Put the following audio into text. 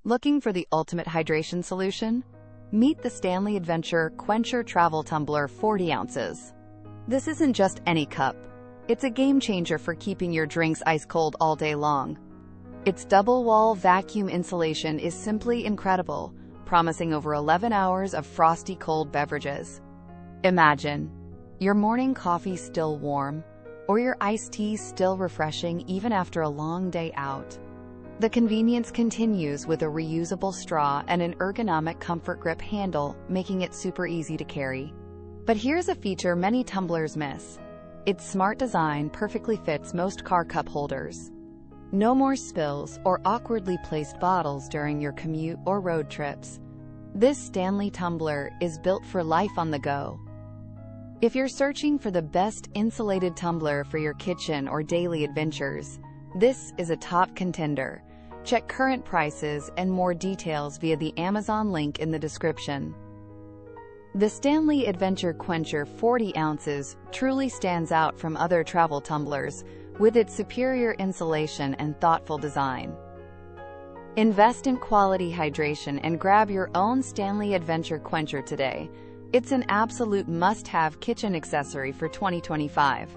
Looking for the ultimate hydration solution? Meet the Stanley Adventure Quencher Travel Tumbler 40 ounces. This isn't just any cup. It's a game changer for keeping your drinks ice cold all day long. Its double-wall vacuum insulation is simply incredible, promising over 11 hours of frosty cold beverages. Imagine your morning coffee still warm, or your iced tea still refreshing even after a long day out. The convenience continues with a reusable straw and an ergonomic comfort grip handle, making it super easy to carry. But here's a feature many tumblers miss. Its smart design perfectly fits most car cup holders. No more spills or awkwardly placed bottles during your commute or road trips. This Stanley tumbler is built for life on the go. If you're searching for the best insulated tumbler for your kitchen or daily adventures, this is a top contender. Check current prices and more details via the Amazon link in the description. The Stanley Adventure Quencher 40 ounces truly stands out from other travel tumblers with its superior insulation and thoughtful design. Invest in quality hydration and grab your own Stanley Adventure Quencher today. It's an absolute must-have kitchen accessory for 2025.